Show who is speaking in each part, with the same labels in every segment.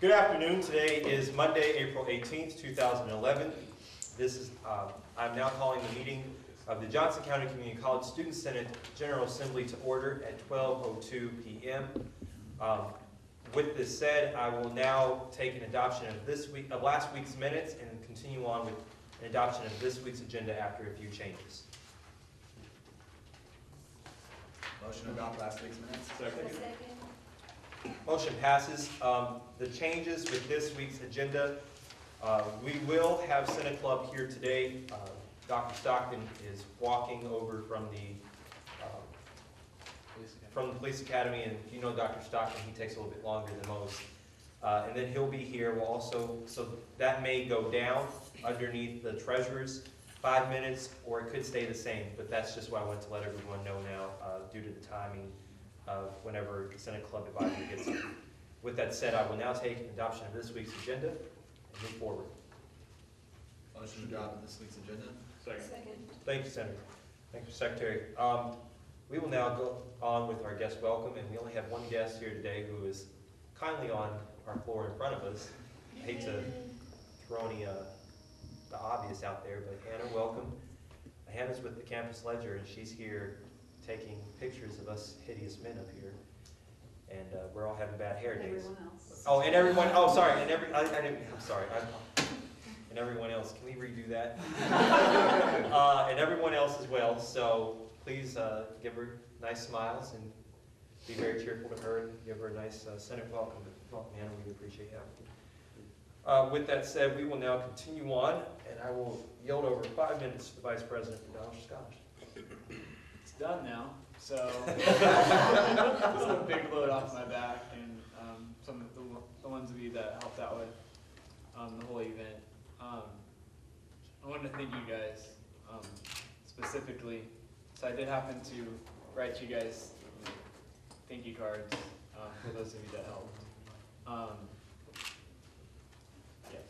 Speaker 1: Good afternoon. Today is Monday, April 18th, 2011. I'm now calling the meeting of the Johnson County Community College Student Senate General Assembly to order at 12:02 p.m. With this said, I will now take an adoption of last week's minutes and continue on with an adoption of this week's agenda after a few changes.
Speaker 2: Motion to adopt last week's minutes.
Speaker 3: Second.
Speaker 1: Motion passes. The changes with this week's agenda, we will have Senate Club here today. Dr. Stockton is walking over from the police academy, and if you know Dr. Stockton, he takes a little bit longer than most. And then he'll be here. We'll also, so that may go down underneath the treasurer's 5 minutes, or it could stay the same, but that's just why I wanted to let everyone know now due to the timing of whenever the Senate Club advisor gets here. With that said, I will now take adoption of this week's agenda and move forward.
Speaker 2: Motion to adopt this week's agenda.
Speaker 3: Second.
Speaker 1: Thank you, Senator. Thank you, Secretary. We will now go on with our guest welcome, and we only have one guest here today who is kindly on our floor in front of us. I hate to throw any the obvious out there, but Hannah, welcome. Hannah's with the Campus Ledger, and she's here taking pictures of us hideous men up here, and we're all having bad hair days.
Speaker 3: Everyone else.
Speaker 1: Oh, and everyone. Oh, sorry. And I'm sorry. And everyone else. Can we redo that? And everyone else as well. So please give her nice smiles and be very cheerful to her, and give her a nice Senate welcome. Welcome, Hannah. We appreciate you. With that said, we will now continue on, and I will yield over 5 minutes to the Vice President for Dollar Scotch.
Speaker 4: It's done now, so this is a big load off my back, and some of the ones of you that helped out with the whole event. I wanted to thank you guys specifically. So I did happen to write you guys thank you cards for those of you that helped. Yes.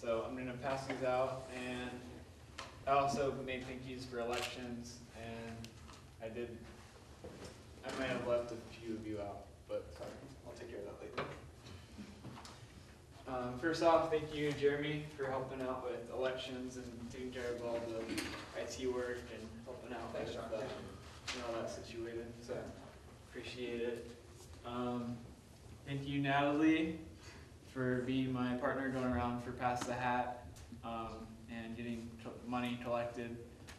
Speaker 4: So I'm going to pass these out, and I also made thank yous for elections, and I might have left a few of you out, but sorry, I'll take care of that later. First off, thank you, Jeremy, for helping out with elections and taking care of all the IT work and helping out with all that situated. So appreciate it. Thank you, Natalie, for being my partner going around for Pass the Hat and getting money collected.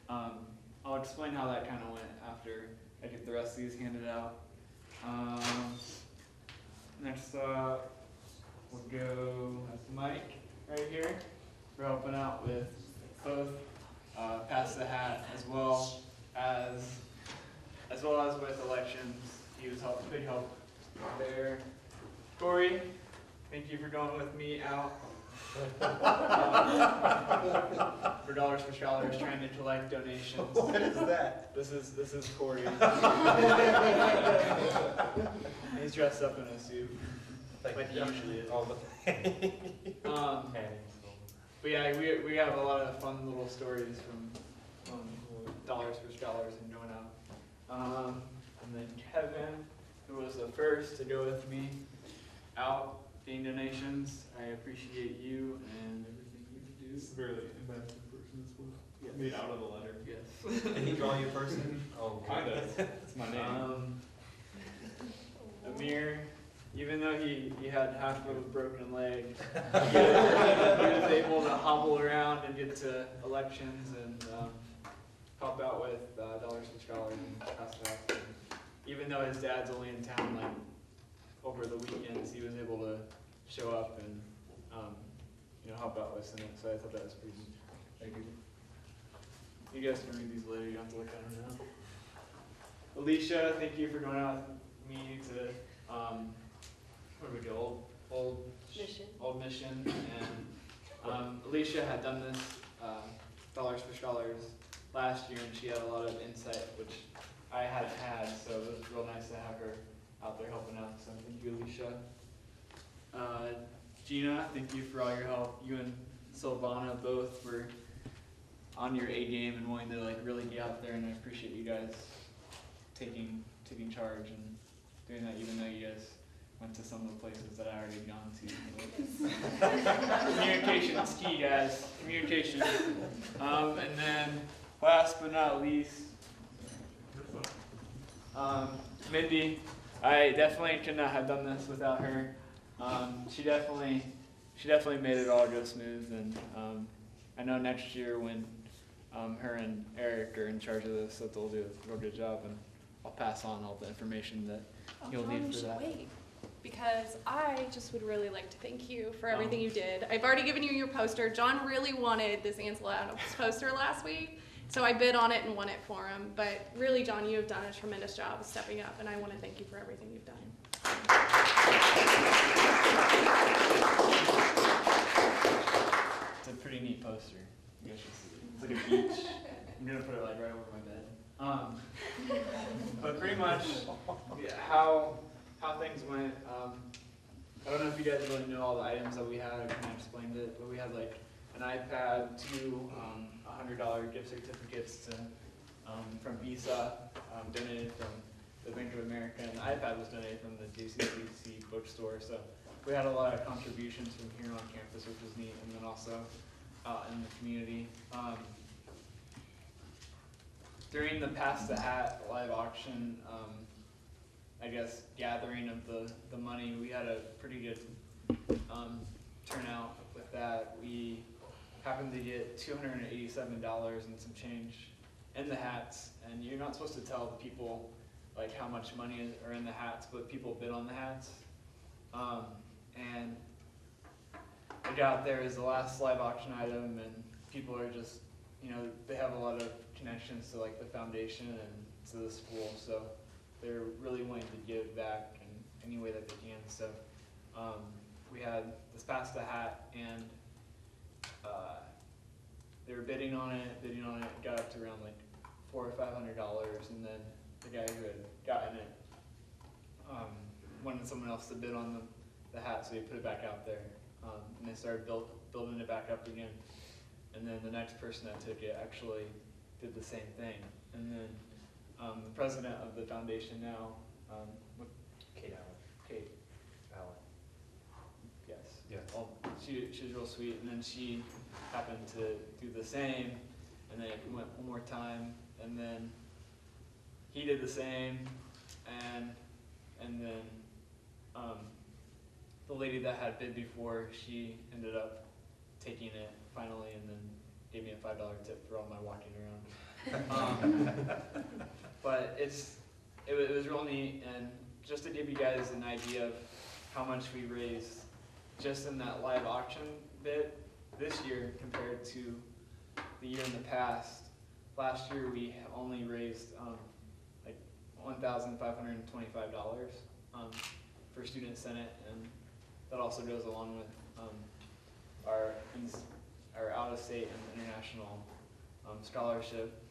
Speaker 4: I'll explain how that kind of went after I get the rest of these handed out. Next up, we'll go with Mike right here for helping out with both Pass the Hat as well as with elections. He was big help there. Corey, thank you for going with me out for Dollars for Scholars, trying to collect donations.
Speaker 1: What is that?
Speaker 4: This is Corey. He's dressed up in a suit, like he usually is. But yeah, we have a lot of fun little stories from Dollars for Scholars and going out. And then Kevin, who was the first to go with me out being donations. I appreciate you and everything you do.
Speaker 5: This is barely invested person as well.
Speaker 4: Yes.
Speaker 5: Made out of the letter.
Speaker 4: Yes.
Speaker 1: Did he draw you person? Oh,
Speaker 5: Kind of. It's my name.
Speaker 4: Amir, even though he had half of a broken leg, he was able to hobble around and get to elections and help out with Dollars for Scholars and Pass it out. And even though his dad's only in town like over the weekends, he was able to show up and help out with Senate. So I thought that was pretty neat. Thank you. You guys can read these later. You don't have to look at them now. Alicia, thank you for going out with me to where did we go? Old Mission, and Alicia had done this Dollars for Scholars last year, and she had a lot of insight, which I hadn't had, so it was real nice to have her out there helping out. So thank you, Alicia. Gina, thank you for all your help. You and Silvana both were on your A game and wanting to really get out there, and I appreciate you guys taking charge and doing that, even though you guys went to some of the places that I already gone to. Communication is key, guys. Communication. And then, last but not least, Mindy. I definitely could not have done this without her. She definitely made it all go smooth, and I know next year when her and Eric are in charge of this, that they'll do a real good job, and I'll pass on all the information that you'll
Speaker 3: John,
Speaker 4: need
Speaker 3: you
Speaker 4: for
Speaker 3: should
Speaker 4: that.
Speaker 3: wait, because I just would really like to thank you for everything you did. I've already given you your poster. John really wanted this Ansel Adams poster last week, so I bid on it and won it for him. But really, John, you have done a tremendous job of stepping up, and I want to thank you for everything you've done.
Speaker 4: It's a pretty neat poster. You guys should see it. It's like a beach. I'm gonna put it like right over my bed. But pretty much, yeah, how things went. I don't know if you guys really know all the items that we had. I kind of explained it, but we had like an iPad, two $100 gift certificates to from Visa, donated from the Bank of America, and the iPad was donated from the JCCC bookstore. So we had a lot of contributions from here on campus, which was neat, and then also out in the community. During the Pass the Hat live auction, I guess, gathering of the money, we had a pretty good turnout with that. We happened to get $287 and some change in the hats, and you're not supposed to tell the people like how much money are in the hats, but people bid on the hats. And I got there as the last live auction item, and people are just, you know, they have a lot of connections to like the foundation and to the school, so they're really wanting to give back in any way that they can. So we had this Pass the Hat, and they were bidding on it, got up to around like $400 or $500, and then the guy who had gotten it wanted someone else to bid on the hat, so he put it back out there, and they started building it back up again. And then the next person that took it actually did the same thing. And then the president of the foundation now,
Speaker 1: Kate Allen.
Speaker 4: Kate,
Speaker 1: Allen.
Speaker 4: yes.
Speaker 1: Yes.
Speaker 4: Well, she was real sweet, and then she happened to do the same, and then it went one more time, and then he did the same, and then the lady that had bid before, she ended up taking it finally, and then gave me a $5 tip for all my walking around. But it was real neat, and just to give you guys an idea of how much we raised just in that live auction bit this year compared to the year in the past. Last year we only raised like $1,525 for Student Senate, and that also goes along with our out-of-state and international scholarship.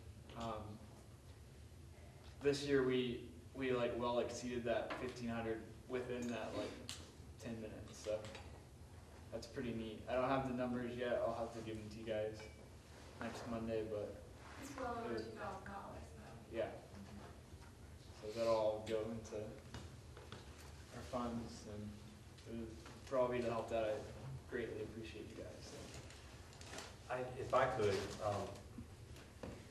Speaker 4: This year we like well exceeded that 1,500 within that like 10 minutes. So that's pretty neat. I don't have the numbers yet. I'll have to give them to you guys next Monday, but
Speaker 3: It's well over $2,000 though.
Speaker 4: yeah. So that'll all go into our funds, and for all of you that helped out, I greatly appreciate you guys. So.
Speaker 1: If I could,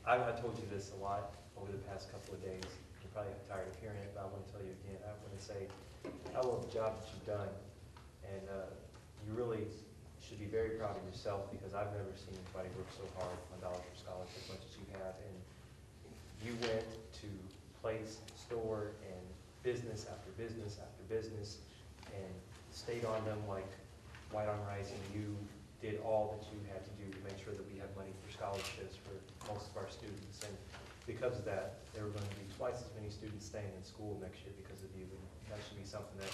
Speaker 1: I told you this a lot over the past couple of days. You're probably tired of hearing it, but I want to tell you again. I want to say I love the job that you've done, and you really should be very proud of yourself, because I've never seen anybody work so hard on Dollar for Scholarship as much as you have. And you went to place, store, and business after business after business, and stayed on them like white on rice, and you did all that you had to do to make sure that we have money for scholarships for most of our students. And because of that, there were going to be twice as many students staying in school next year because of you. And that should be something that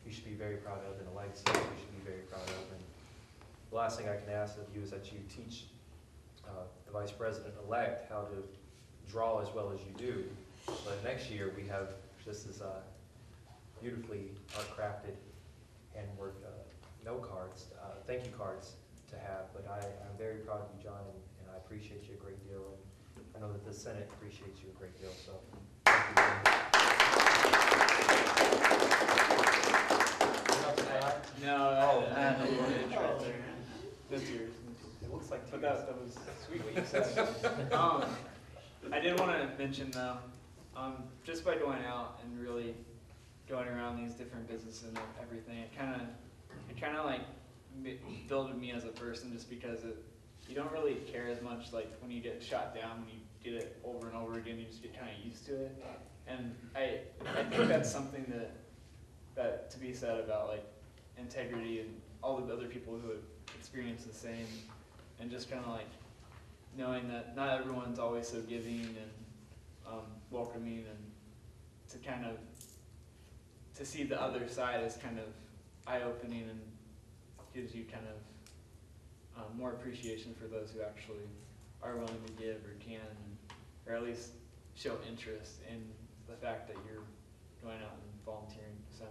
Speaker 1: you should be very proud of, and a legacy that you should be very proud of. And the last thing I can ask of you is that you teach the Vice President-elect how to draw as well as you do. But next year we have just as beautifully art-crafted handwork note cards, thank you cards to have. But I'm very proud of you, John, and I appreciate you a great deal. And I know that the Senate appreciates you a great deal, so thank you very much.
Speaker 4: No tears.
Speaker 1: It looks like
Speaker 4: But
Speaker 1: tears.
Speaker 4: that was sweet what you said. I did want to mention though, just by going out and really going around these different businesses and everything, it kind of like builded me as a person, just because you don't really care as much like when you get shot down, when you get it over and over again, you just get kind of used to it. And I think that's something that to be said about like integrity and all the other people who have experienced the same, and just kind of like knowing that not everyone's always so giving and welcoming, and to kind of to see the other side is kind of eye-opening and gives you kind of more appreciation for those who actually are willing to give or can, or at least show interest in the fact that you're going out and volunteering. So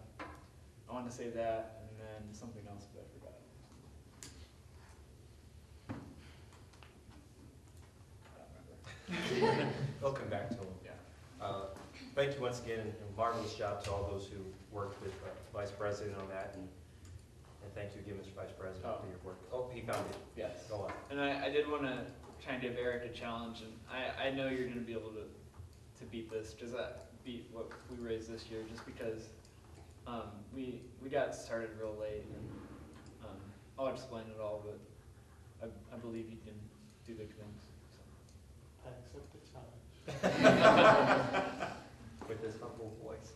Speaker 4: I wanted to say that, and then something else, but I forgot. I don't remember.
Speaker 1: We'll come back to them.
Speaker 4: Yeah.
Speaker 1: Thank you once again, and marvelous job to all those who worked with Vice President on that, and thank you again, Mr. Vice President, for your work. Oh, he found it.
Speaker 4: Yes.
Speaker 1: Go on.
Speaker 4: And I did want to try and give Eric a challenge, and I know you're going to be able to beat this, just beat what we raised this year, just because we got started real late, and I'll explain it all, but I believe you can do big things. So.
Speaker 5: I accept the challenge.
Speaker 1: With his humble voice.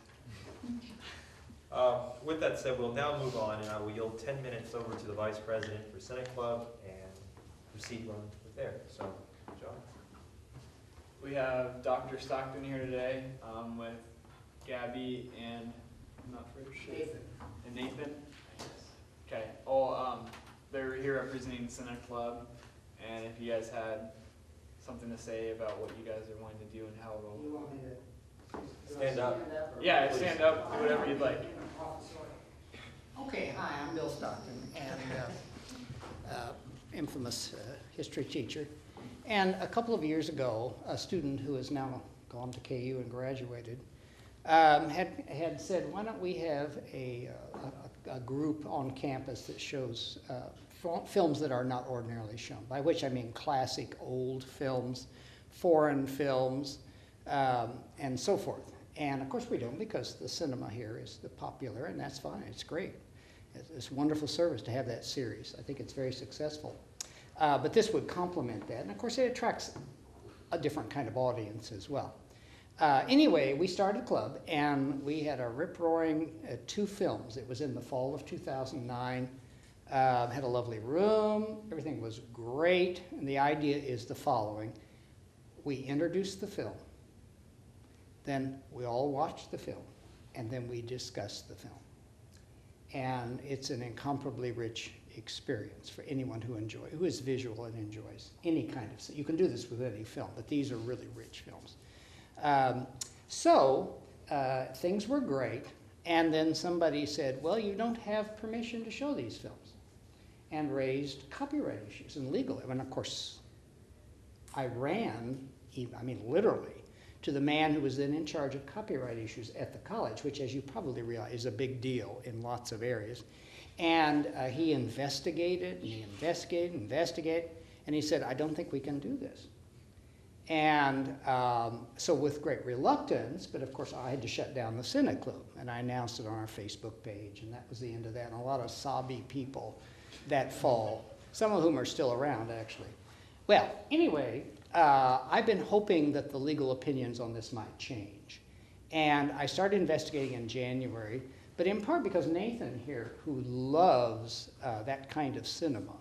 Speaker 1: With that said, we'll now move on, and I will yield 10 minutes over to the Vice President for Senate Club and proceed on with there. So, John.
Speaker 4: We have Dr. Stockton here today with Gabby and I'm not for sure.
Speaker 6: Nathan.
Speaker 4: And Nathan. Okay. Well, they're here representing Senate Club, and if you guys had something to say about what you guys are wanting to do and how it'll.
Speaker 6: You want me to
Speaker 1: Stand up.
Speaker 6: or-
Speaker 4: Yeah, stand up, do whatever you'd like.
Speaker 6: Okay, hi, I'm Bill Stockton, and infamous history teacher. And a couple of years ago, a student who has now gone to KU and graduated had said, why don't we have a group on campus that shows films that are not ordinarily shown, by which I mean classic old films, foreign films, and so forth. And of course we don't, because the cinema here is the popular, and that's fine, it's great. It's a wonderful service to have that series. I think it's very successful. But this would complement that, and of course it attracts a different kind of audience as well. Anyway, we started a club, and we had a rip-roaring 2 films. It was in the fall of 2009. Had a lovely room, everything was great, and the idea is the following. We introduced the film, then we all watched the film, and then we discussed the film. And it's an incomparably rich experience for anyone who is visual and enjoys any kind of, you can do this with any film, but these are really rich films. Things were great, and then somebody said, well, you don't have permission to show these films, and raised copyright issues and legal. And of course, I ran, literally, to the man who was then in charge of copyright issues at the college, which, as you probably realize, is a big deal in lots of areas. And he investigated, and he said, I don't think we can do this. And so with great reluctance, but of course I had to shut down the Senate Club, and I announced it on our Facebook page, and that was the end of that. And a lot of sobby people that fall, some of whom are still around, actually. Well, anyway, I've been hoping that the legal opinions on this might change. And I started investigating in January, but in part because Nathan here, who loves that kind of cinema,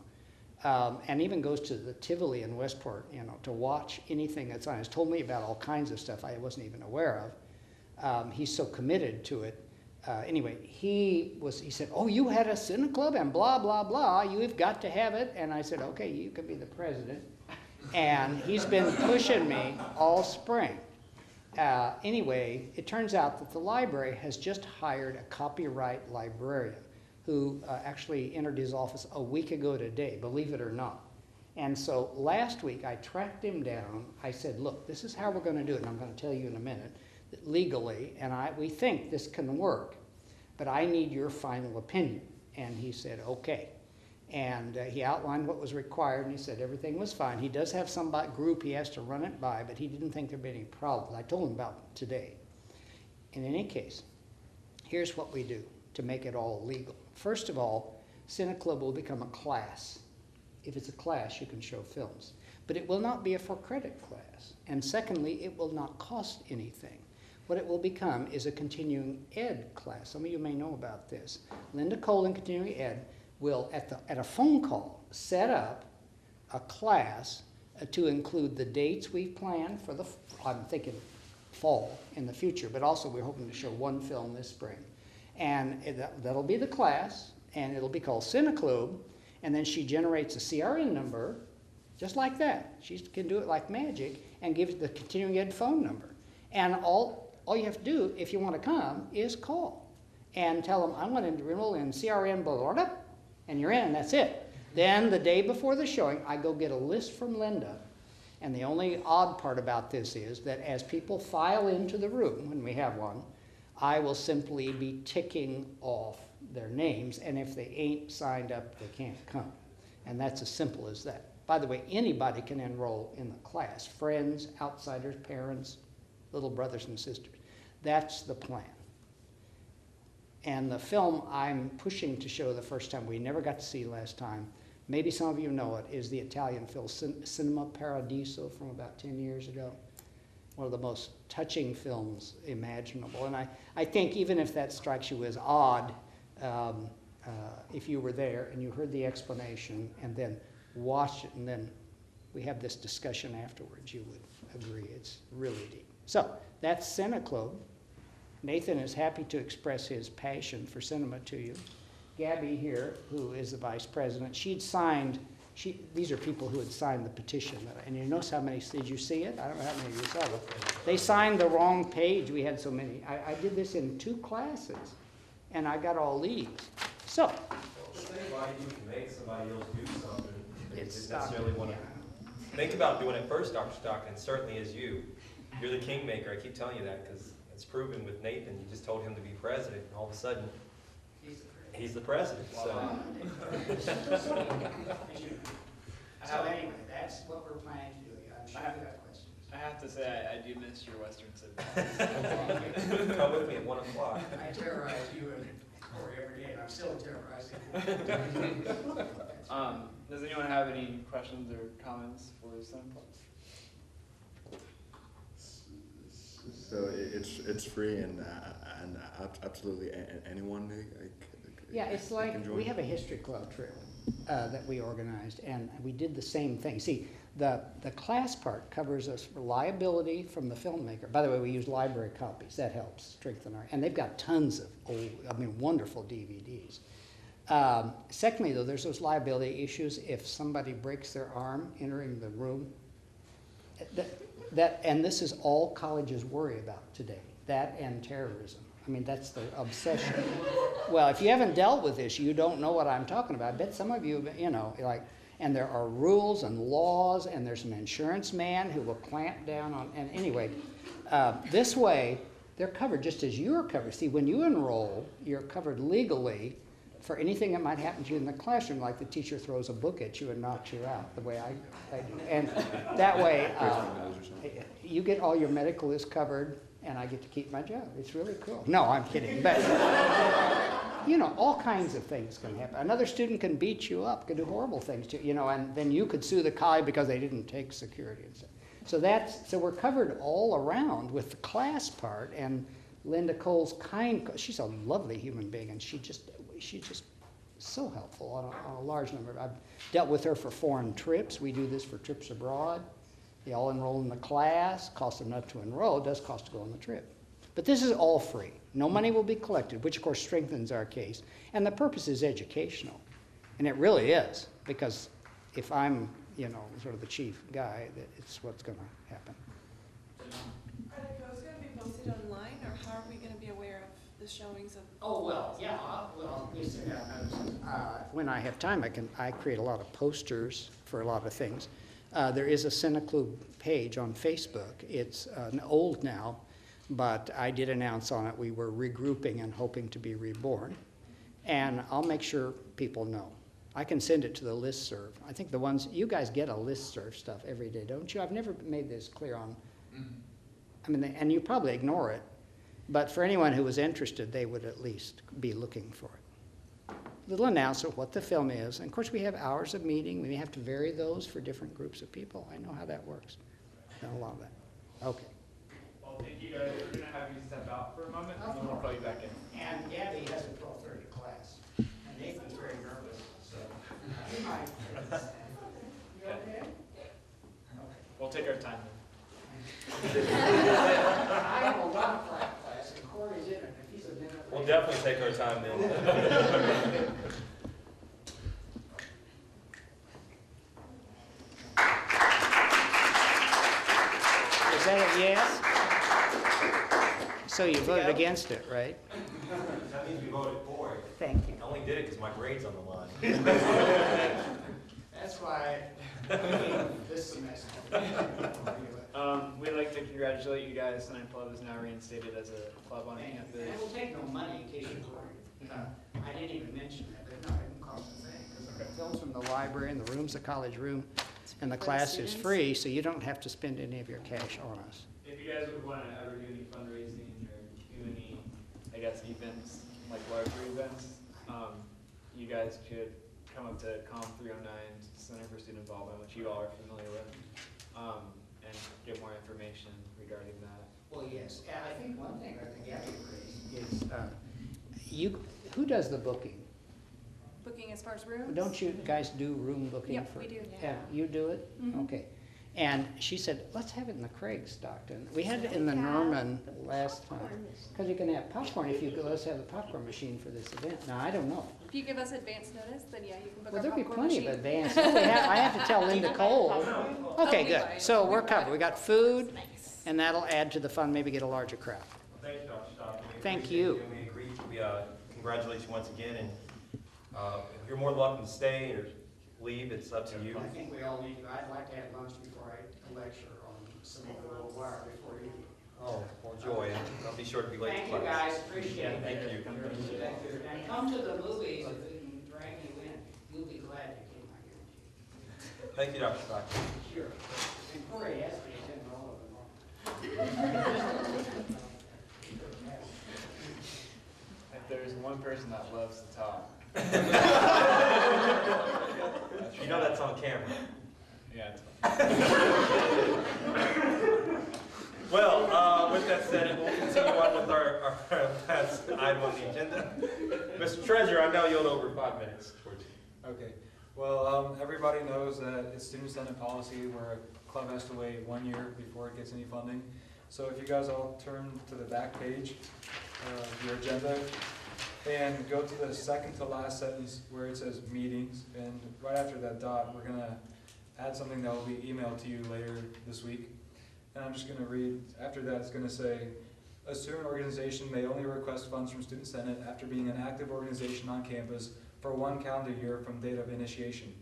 Speaker 6: and even goes to the Tivoli in Westport, to watch anything that's on, has told me about all kinds of stuff I wasn't even aware of. He's so committed to it. Anyway, he said, oh, you had a Cine Club and blah, blah, blah, you've got to have it. And I said, okay, you can be the president. And he's been pushing me all spring. Anyway, it turns out that the library has just hired a copyright librarian who actually entered his office a week ago today, believe it or not. And so last week I tracked him down. I said, look, this is how we're going to do it, and I'm going to tell you in a minute, that legally, and we think this can work, but I need your final opinion. And he said, okay. And he outlined what was required, and he said everything was fine. He does have some group he has to run it by, but he didn't think there'd be any problems. I told him about it today. In any case, here's what we do to make it all legal. First of all, Cineclub will become a class. If it's a class, you can show films. But it will not be a for-credit class. And secondly, it will not cost anything. What it will become is a continuing ed class. Some of you may know about this. Linda Cole in Continuing Ed will, at a phone call, set up a class to include the dates we've planned for I'm thinking fall in the future, but also we're hoping to show one film this spring. And that'll be the class, and it'll be called Cineclub, and then she generates a CRN number, just like that. She can do it like magic, and gives the Continuing Ed phone number. And all you have to do, if you want to come, is call and tell them, I want to enroll in CRN, blah, blah, blah, and you're in, that's it. Then the day before the showing, I go get a list from Linda, and the only odd part about this is that as people file into the room, when we have one, I will simply be ticking off their names, and if they ain't signed up, they can't come. And that's as simple as that. By the way, anybody can enroll in the class, friends, outsiders, parents, little brothers and sisters. That's the plan. And the film I'm pushing to show the first time, we never got to see last time, maybe some of you know it, is the Italian film Cinema Paradiso from about 10 years ago. One of the most touching films imaginable. And I think even if that strikes you as odd, if you were there and you heard the explanation and then watched it and then we have this discussion afterwards, you would agree it's really deep. So that's Cineclub. Nathan is happy to express his passion for cinema to you. Gabby here, who is the vice president, these are people who had signed the petition. And you notice how many, did you see it? I don't know how many of you saw it. They signed the wrong page. We had so many. I did this in 2 classes, and I got all these. So.
Speaker 1: Just anybody you can make somebody else do something.
Speaker 6: It's
Speaker 1: They necessarily want to think about doing it first, Dr. Stockton, certainly is you. You're the kingmaker. I keep telling you that because it's proven with Nathan. You just told him to be president, and all of a sudden, he's the president. So.
Speaker 6: So anyway, that's what we're planning to do. I'm sure you have questions.
Speaker 4: I have to say, I do miss your Western Civic.
Speaker 1: Come with me at 1 o'clock.
Speaker 6: I terrorize you and Corey every day, and I'm still terrorizing.
Speaker 4: Does anyone have any questions or comments for Cineclub?
Speaker 7: So it's free and absolutely anyone.
Speaker 6: Yeah, it's like we have a history club trip that we organized, and we did the same thing. See, the class part covers us for liability from the filmmaker. By the way, we use library copies. That helps strengthen our, and they've got tons of old, wonderful DVDs. Secondly, though, there's those liability issues if somebody breaks their arm entering the room. And this is all colleges worry about today, that and terrorism. That's the obsession. Well, if you haven't dealt with this, you don't know what I'm talking about. I bet some of you, and there are rules and laws, and there's an insurance man who will clamp down on, and anyway, this way, they're covered just as you're covered. See, when you enroll, you're covered legally for anything that might happen to you in the classroom, like the teacher throws a book at you and knocks you out, the way I do. And that way, you get all your medical is covered, and I get to keep my job. It's really cool. No, I'm kidding. But, all kinds of things can happen. Another student can beat you up, can do horrible things to you, and then you could sue the college because they didn't take security and stuff. So we're covered all around with the class part, and Linda Cole's she's a lovely human being, and she's just so helpful on a large number. I've dealt with her for foreign trips. We do this for trips abroad. They all enroll in the class. Costs enough to enroll. It does cost to go on the trip. But this is all free. No money will be collected, which of course strengthens our case. And the purpose is educational. And it really is, because if I'm, sort of the chief guy, it's what's going to happen.
Speaker 8: Are the posts going to be posted online, or how are we going to be aware of the showings of?
Speaker 6: Oh, well, yeah. When I have time, I create a lot of posters for a lot of things. There is a Cineclub page on Facebook. It's old now, but I did announce on it we were regrouping and hoping to be reborn. And I'll make sure people know. I can send it to the listserv. I think the ones, you guys get a listserv stuff every day, don't you? I've never made this clear on, I mean, and you probably ignore it, but for anyone who was interested, they would at least be looking for it. Little announcement, what the film is. And of course, we have hours of meeting. We may have to vary those for different groups of people. I know how that works. Done a lot of that. Okay.
Speaker 4: Well, thank you guys. We're gonna have you step out for a moment, and then we'll call you back in.
Speaker 6: And Gabby has a 12:30 class, and Nathan's very nervous, so he might. You okay?
Speaker 4: We'll take our time.
Speaker 6: I have a lot of class, and Corey's in it. If he's a minute
Speaker 1: We'll
Speaker 6: late.
Speaker 1: definitely take our time then.
Speaker 6: Is that a yes? So you voted against it, right?
Speaker 1: That means we voted for it.
Speaker 6: Thank you.
Speaker 1: I only did it because my grade's on the line.
Speaker 6: That's why this semester.
Speaker 4: We'd like to congratulate you guys. Sunny Club is now reinstated as a club on
Speaker 6: And
Speaker 4: campus.
Speaker 6: I will take no money in case you're worried. I didn't even mention that, but no, it didn't cost a thing. Because the films from the library and the room's a college room, and the
Speaker 3: For the
Speaker 6: class is
Speaker 3: students.
Speaker 6: free, so you don't have to spend any of your cash on us.
Speaker 4: If you guys would want to ever do any fundraising or do any, I guess, events, like larger events, you guys could come up to COM 309, Center for Student Involvement, which you all are familiar with, and get more information regarding that.
Speaker 6: Well, yes, and I think one thing I think Gabby raised is, who does the booking?
Speaker 3: Booking as far as rooms?
Speaker 6: Don't you guys do room booking?
Speaker 3: Yep,
Speaker 6: for-
Speaker 3: we do.
Speaker 6: Yeah, you do it?
Speaker 3: Mhm.
Speaker 6: Okay. And she said, let's have it in the Craig, Stockton. We had it in the
Speaker 3: Yeah.
Speaker 6: Norman last time. Because you can have popcorn if you go, let's have the popcorn machine for this event. Now, I don't know.
Speaker 3: If you give us advance notice, then yeah, you can book
Speaker 6: Well,
Speaker 3: our
Speaker 6: there'll be
Speaker 3: popcorn
Speaker 6: plenty
Speaker 3: machine.
Speaker 6: of advance. Oh, I have to tell Linda Cole. Okay,
Speaker 3: we
Speaker 6: good.
Speaker 3: buy it.
Speaker 6: So
Speaker 3: We
Speaker 6: we're
Speaker 3: buy
Speaker 6: covered.
Speaker 3: it.
Speaker 6: We got food,
Speaker 3: Nice.
Speaker 6: and that'll add to the fun, maybe get a larger crowd.
Speaker 1: Thank you, Dr. Stockton. We
Speaker 6: Thank
Speaker 1: appreciate
Speaker 6: you.
Speaker 1: it, and we agree, we congratulate you once again, and you're more than welcome to stay or leave, it's up to you.
Speaker 6: I think we all need to, I'd like to have lunch before I lecture on some of the little wire before you.
Speaker 1: Oh, well, joy, and I'll be sure to be late
Speaker 6: Thank
Speaker 1: to
Speaker 6: you,
Speaker 1: class.
Speaker 6: guys, appreciate it.
Speaker 1: Thank you.
Speaker 6: And come to the movies, if we can drag you in, you'll be glad you came, I guarantee.
Speaker 1: Thank you, Dr. Stockton.
Speaker 6: Sure. And Corey has me attend all of them.
Speaker 4: If there's one person that loves to talk.
Speaker 1: You know that's on camera.
Speaker 4: Yeah.
Speaker 1: Well, with that said, we'll continue on with our last item on the agenda. Mr. Treasurer, I know you'll over 5 minutes towards you.
Speaker 5: Okay, well, everybody knows that it's student senate policy where a club has to wait 1 year before it gets any funding. So if you guys all turn to the back page of your agenda and go to the second to last sentence where it says meetings, and right after that dot, we're gonna add something that will be emailed to you later this week. And I'm just gonna read, after that it's gonna say, a student organization may only request funds from Student Senate after being an active organization on campus for 1 calendar year from date of initiation.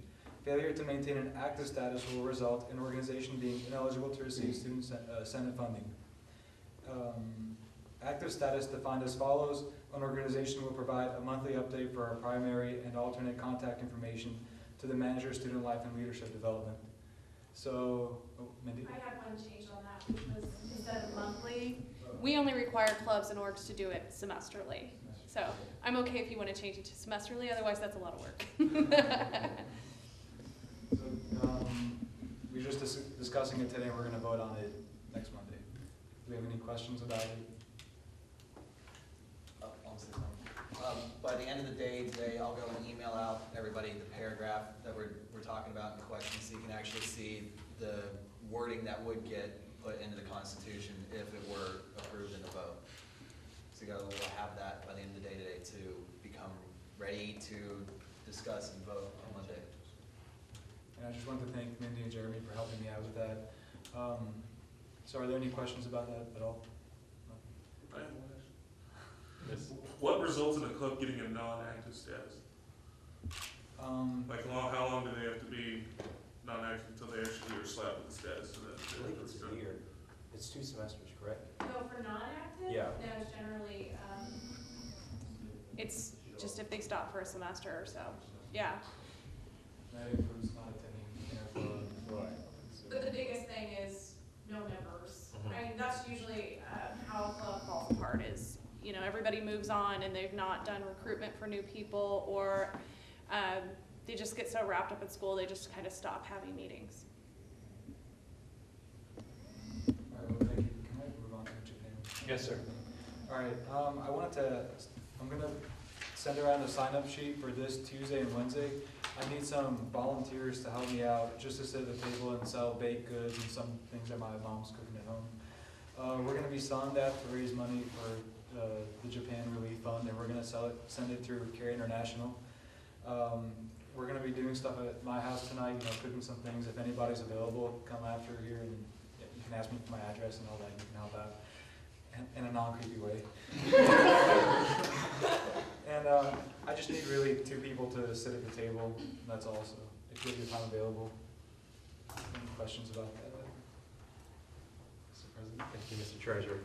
Speaker 5: Failure to maintain an active status will result in organization being ineligible to receive Student Senate funding. Active status defined as follows: an organization will provide a monthly update for our primary and alternate contact information to the manager, student life, and leadership development. So, Mindy?
Speaker 3: I had one change on that, which was instead of monthly, we only require clubs and orgs to do it semesterly. So I'm okay if you want to change it to semesterly, otherwise that's a lot of work.
Speaker 5: So, we're just discussing it today, and we're gonna vote on it next Monday. Do we have any questions about it?
Speaker 2: I'll say something. By the end of the day today, I'll go and email out everybody the paragraph that we're talking about in question, so you can actually see the wording that would get put into the Constitution if it were approved in the vote. So we'll have that by the end of the day today to become ready to discuss and vote on Monday.
Speaker 5: And I just want to thank Mindy and Jeremy for helping me out with that. So are there any questions about that at all?
Speaker 9: I have one question. What results in a club getting a non-active status? Like how long do they have to be non-active until they actually are slapped with the status? So that
Speaker 1: I believe it's a year. It's 2 semesters, correct?
Speaker 3: So for non-active?
Speaker 1: Yeah.
Speaker 3: No, it's generally, it's just if they stop for a semester or so. Yeah.
Speaker 5: That includes not attending dinner club.
Speaker 7: Right.
Speaker 3: But the biggest thing is no members.
Speaker 1: Mhm.
Speaker 3: I mean, that's usually how a club falls apart is, you know, everybody moves on and they've not done recruitment for new people, or they just get so wrapped up in school, they just kind of stop having meetings.
Speaker 5: All right, well, thank you. Can I move on to Japan?
Speaker 1: Yes, sir.
Speaker 5: All right, I'm gonna send around a sign-up sheet for this Tuesday and Wednesday. I need some volunteers to help me out, just to sit at the table and sell baked goods and some things that my mom's cooking at home. We're gonna be selling that to raise money for the Japan Relief Fund, and we're gonna send it through Carry International. We're gonna be doing stuff at my house tonight, you know, cooking some things. If anybody's available, come after here and you can ask me for my address and all that, you can help out in a non-creepy way. And I just need really 2 people to sit at the table, and that's all, so if you have your time available. Any questions about that? Mr. President?
Speaker 1: Thank you, Mr. Treasurer.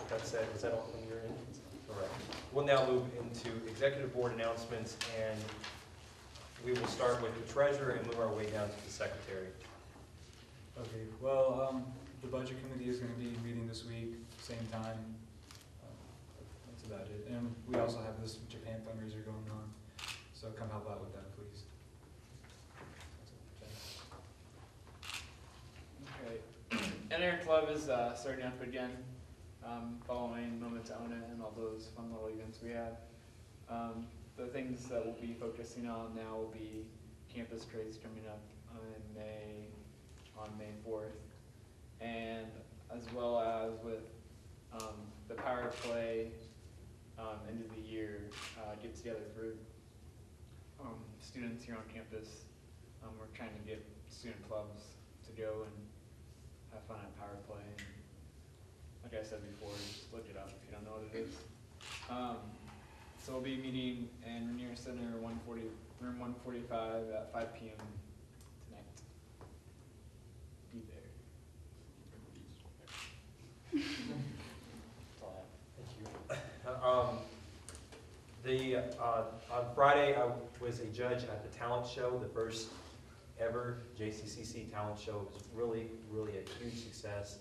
Speaker 1: That said, was that all from your end? All right. We'll now move into executive board announcements, and we will start with the treasurer and move our way down to the secretary.
Speaker 5: Okay, well, the budget committee is gonna be meeting this week, same time. That's about it. And we also have this Japan fundraiser going on, so come help out with that, please.
Speaker 4: Okay. Enter Club is starting up again, following Moment to Own It and all those fun little events we have. The things that we'll be focusing on now will be Campus Craze coming up on May 4th, and as well as with the Power Play end of the year get together for students here on campus. We're trying to get student clubs to go and have fun at Power Play. And like I said before, just look it up if you don't know what it is. So we'll be meeting in Rainier Center, room 145 at 5 p.m. tonight. Be there.
Speaker 1: Thank you. On Friday, I was a judge at the talent show, the first ever JCCC talent show. It was really, really a huge success.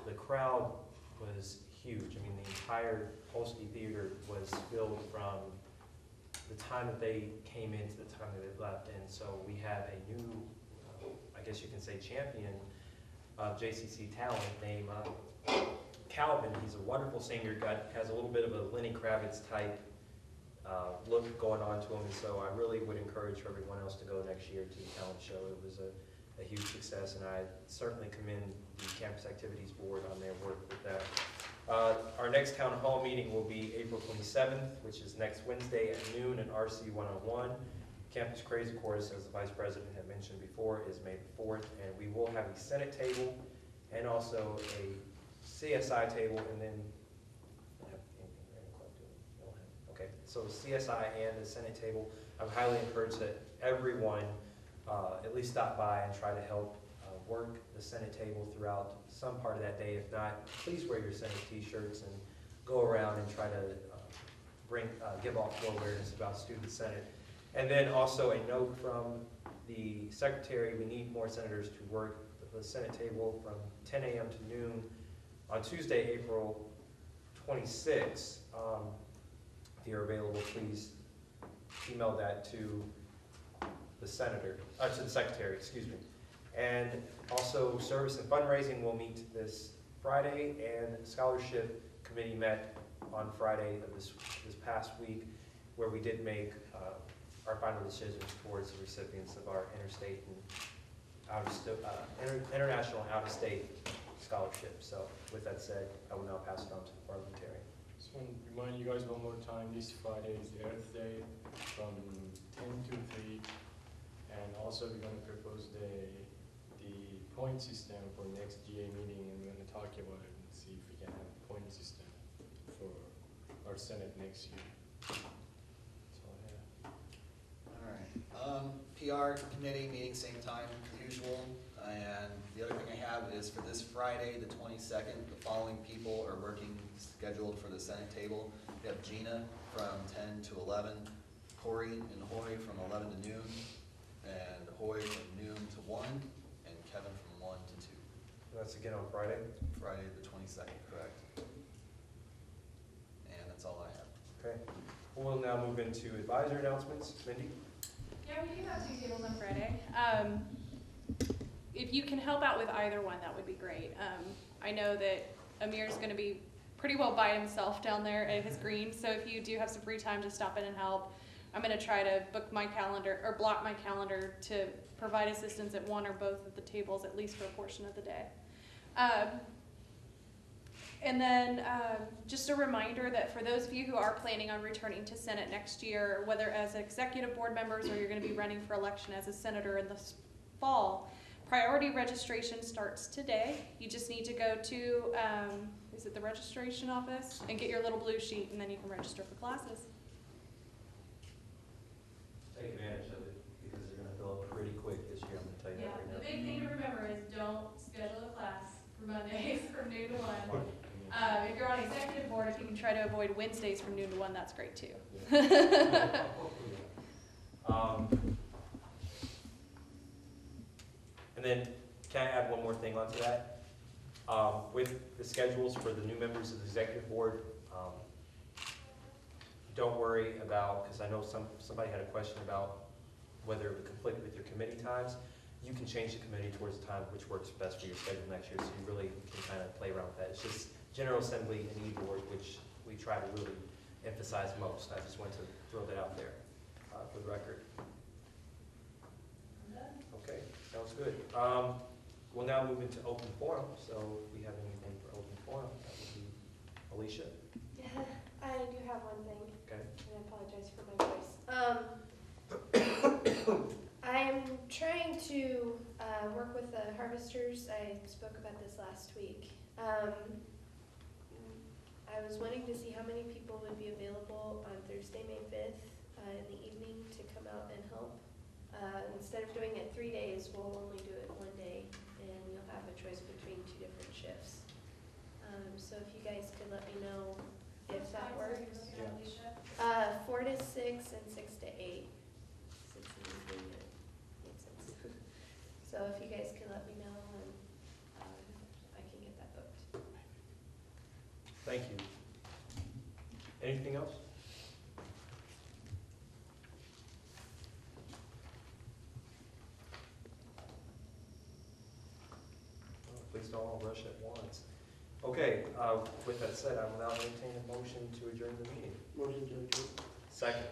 Speaker 1: The crowd was huge. I mean, the entire Polsky Theater was filled from the time that they came in to the time that they left. And so we have a new, I guess you can say, champion of JCC talent named Calvin. He's a wonderful singer, has a little bit of a Lenny Kravitz type look going on to him, and so I really would encourage everyone else to go next year to the talent show. It was a huge success, and I certainly commend the Campus Activities Board on their work with that. Our next town hall meeting will be April 27th, which is next Wednesday at noon in RC 101. Campus Craze, of course, as the Vice President had mentioned before, is May 4th, and we will have a Senate table and also a CSI table, and then okay, so CSI and the Senate table. I would highly encourage that everyone at least stop by and try to help work the Senate table throughout some part of that day. If not, please wear your Senate t-shirts and go around and try to give off more awareness about Student Senate. And then also a note from the Secretary, we need more senators to work the Senate table from 10 a.m. to noon on Tuesday, April 26th. If you're available, please email that to the to the Secretary, excuse me. And also service and fundraising will meet this Friday, and Scholarship Committee met on Friday of this past week, where we did make our final decisions towards the recipients of our interstate and international out-of-state scholarships. So with that said, I will now pass it on to the parliamentarian.
Speaker 10: Just want to remind you guys one more time, this Friday is the Earth Day from 10 to 3. And also we're going to propose the point system for next GA meeting, and we're going to talk about it and see if we can have a point system for our Senate next year. That's all I have.
Speaker 2: All right. PR committee meeting same time as usual. And the other thing I have is for this Friday, the 22nd, the following people are working scheduled for the Senate table. We have Gina from 10 to 11, Corey and Hoy from 11 to noon, and Hoy from noon to 1, and Kevin from 1 to 2.
Speaker 1: That's again on Friday.
Speaker 2: Friday the 22nd, correct? And that's all I have.
Speaker 1: Okay. We'll now move into advisor announcements. Mindy?
Speaker 3: Yeah, we do have 2 tables on Friday. If you can help out with either one, that would be great. I know that Amir's gonna be pretty well by himself down there at his green, so if you do have some free time, just stop in and help. I'm gonna try to book my calendar, or block my calendar to provide assistance at one or both of the tables, at least for a portion of the day. And then just a reminder that for those of you who are planning on returning to Senate next year, whether as executive board members or you're going to be running for election as a senator in the fall, priority registration starts today. You just need to go to, is it the registration office, and get your little blue sheet, and then you can register for classes.
Speaker 1: Take advantage of it because they're going to fill up pretty quick this year. I'm going to tell you that right now.
Speaker 3: The big thing to remember is don't schedule a class for Mondays from noon to 1. If you're on executive board, if you can try to avoid Wednesdays from noon to 1, that's great too.
Speaker 1: And then, can I add one more thing onto that? With the schedules for the new members of the executive board, don't worry about, because I know somebody had a question about whether it would conflict with your committee times. You can change the committee towards the time which works best for your schedule next year, so you really can kind of play around with that. It's just General Assembly and E-Board, which we try to really emphasize most. I just want to throw that out there for the record. Okay, sounds good. We'll now move into open forum. So if we have anything for open forum, that would be Alicia.
Speaker 11: Yeah, I do have one thing.
Speaker 1: Okay.
Speaker 11: And I apologize for my voice. I am trying to work with the harvesters. I spoke about this last week. I was wanting to see how many people would be available on Thursday, May 5th in the evening to come out and help. Instead of doing it 3 days, we'll only do it 1 day, and you'll have a choice between 2 different shifts. So if you guys could let me know if that works. 4 to 6 and 6 to 8. 6 in the evening, it makes sense. So if you guys can let me know, and I can get that booked.
Speaker 1: Thank you. Anything else? Please don't all rush at once. Okay, with that said, I will now entertain a motion to adjourn the meeting.
Speaker 6: Motion to adjourn.
Speaker 1: Second.